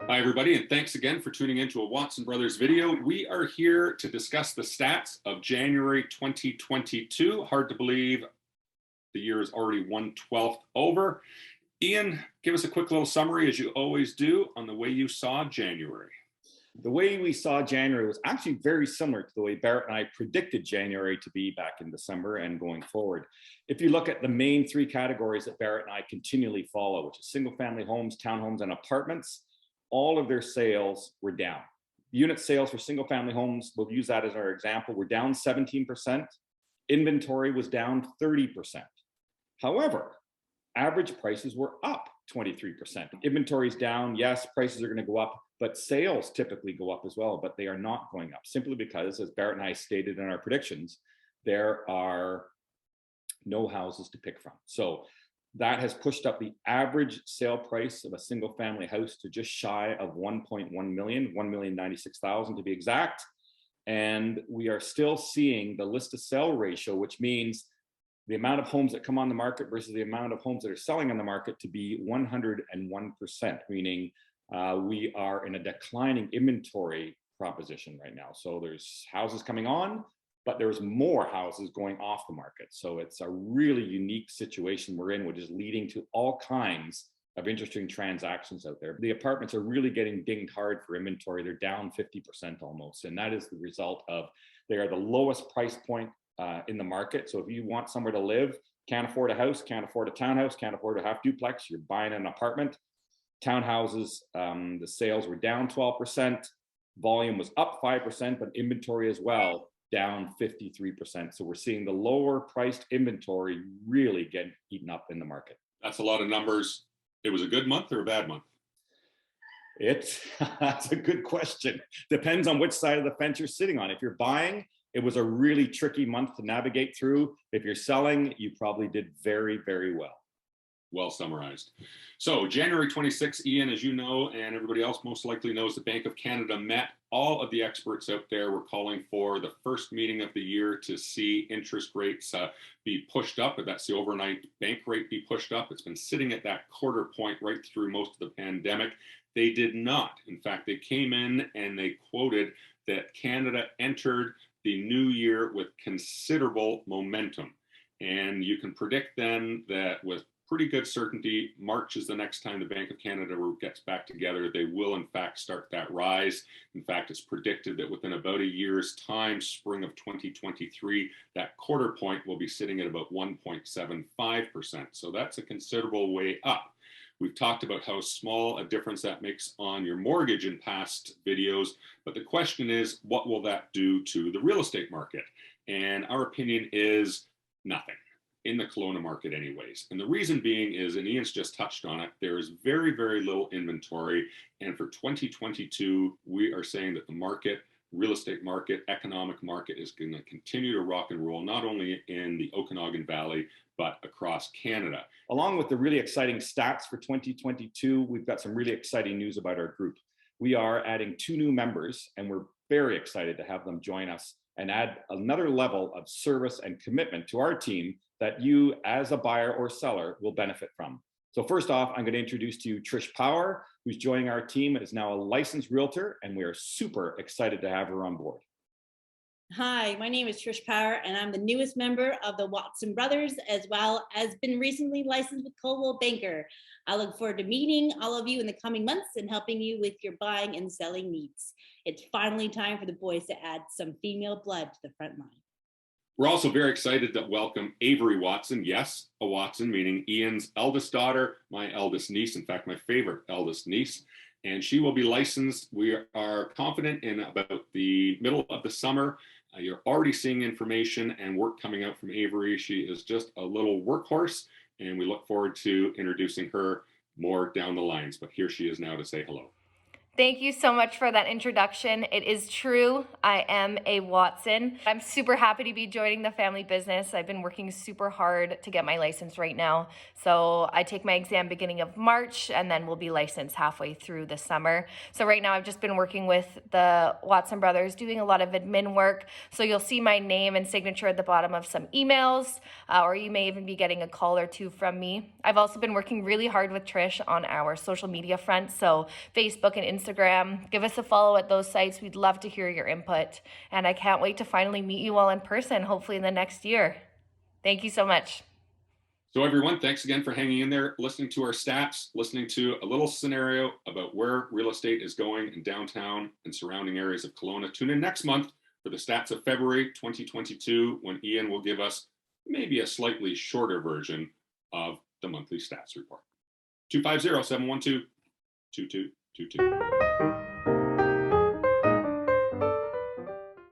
Hi, everybody, and thanks again for tuning into a Watson Brothers video. We are here to discuss the stats of January 2022. Hard to believe the year is already 1/12 over. Ian, give us a quick little summary, as you always do, on the way you saw January. The way we saw January was actually very similar to the way Barrett and I predicted January to be back in December and going forward. If you look at the main three categories that Barrett and I continually follow, which is single family homes, townhomes, and apartments, all of their sales were down. Unit sales for single family homes, we'll use that as our example, were down 17%. Inventory was down 30%. However, average prices were up 23%. Inventory is down, yes, prices are going to go up, but sales typically go up as well, but they are not going up simply because, as Barrett and I stated in our predictions, there are no houses to pick from. So that has pushed up the average sale price of a single family house to just shy of 1.1 million, 1,096,000 to be exact. And we are still seeing the list to sell ratio, which means the amount of homes that come on the market versus the amount of homes that are selling on the market, to be 101%, meaning we are in a declining inventory proposition right now. So there's houses coming on, but there's more houses going off the market. So it's a really unique situation we're in, which is leading to all kinds of interesting transactions out there. The apartments are really getting dinged hard for inventory. They're down 50% almost. And that is the result of, they are the lowest price point in the market. So if you want somewhere to live, can't afford a house, can't afford a townhouse, can't afford a half duplex, you're buying an apartment. Townhouses, the sales were down 12%. Volume was up 5%, but inventory as well, down 53%. So we're seeing the lower priced inventory really get eaten up in the market. That's a lot of numbers. It was a good month or a bad month? That's a good question. Depends on which side of the fence you're sitting on. If you're buying, it was a really tricky month to navigate through. If you're selling, you probably did very, very well. Well summarized. So January 26th, Ian, as you know, and everybody else most likely knows, the Bank of Canada met. All of the experts out there were calling for the first meeting of the year to see interest rates be pushed up, but that's the overnight bank rate be pushed up. It's been sitting at that quarter point right through most of the pandemic. They did not. In fact, they came in and they quoted that Canada entered the new year with considerable momentum. And you can predict then that with pretty good certainty, March is the next time the Bank of Canada gets back together. They will, in fact, start that rise. In fact, it's predicted that within about a year's time, spring of 2023, that quarter point will be sitting at about 1.75%. So that's a considerable way up. We've talked about how small a difference that makes on your mortgage in past videos, but the question is, what will that do to the real estate market? And our opinion is nothing. In the Kelowna market anyways. And the reason being is, and Ian's just touched on it, there is very, very little inventory. And for 2022, we are saying that the market, real estate market, economic market is going to continue to rock and roll, not only in the Okanagan Valley, but across Canada. Along with the really exciting stats for 2022, we've got some really exciting news about our group. We are adding 2 new members, and we're very excited to have them join us and add another level of service and commitment to our team that you as a buyer or seller will benefit from. So first off, I'm going to introduce to you Trish Power, who's joining our team, is now a licensed realtor, and we are super excited to have her on board. Hi, my name is Trish Power, and I'm the newest member of the Watson Brothers, as well as been recently licensed with Coldwell Banker. I look forward to meeting all of you in the coming months and helping you with your buying and selling needs. It's finally time for the boys to add some female blood to the front line. We're also very excited to welcome Avery Watson. Yes, a Watson, meaning Ian's eldest daughter, my eldest niece, in fact, my favorite eldest niece. And she will be licensed. We are confident in about the middle of the summer. You're already seeing information and work coming out from Avery. She is just a little workhorse, and we look forward to introducing her more down the lines. But here she is now to say hello. Thank you so much for that introduction. It is true, I am a Watson. I'm super happy to be joining the family business. I've been working super hard to get my license right now. So I take my exam beginning of March and then we'll be licensed halfway through the summer. So right now I've just been working with the Watson brothers, doing a lot of admin work. So you'll see my name and signature at the bottom of some emails, or you may even be getting a call or two from me. I've also been working really hard with Trish on our social media front. So Facebook and Instagram. Give us a follow at those sites. We'd love to hear your input. And I can't wait to finally meet you all in person, hopefully in the next year. Thank you so much. So everyone, thanks again for hanging in there, listening to our stats, listening to a little scenario about where real estate is going in downtown and surrounding areas of Kelowna. Tune in next month for the stats of February 2022, when Ian will give us maybe a slightly shorter version of the monthly stats report. 250-712-2222.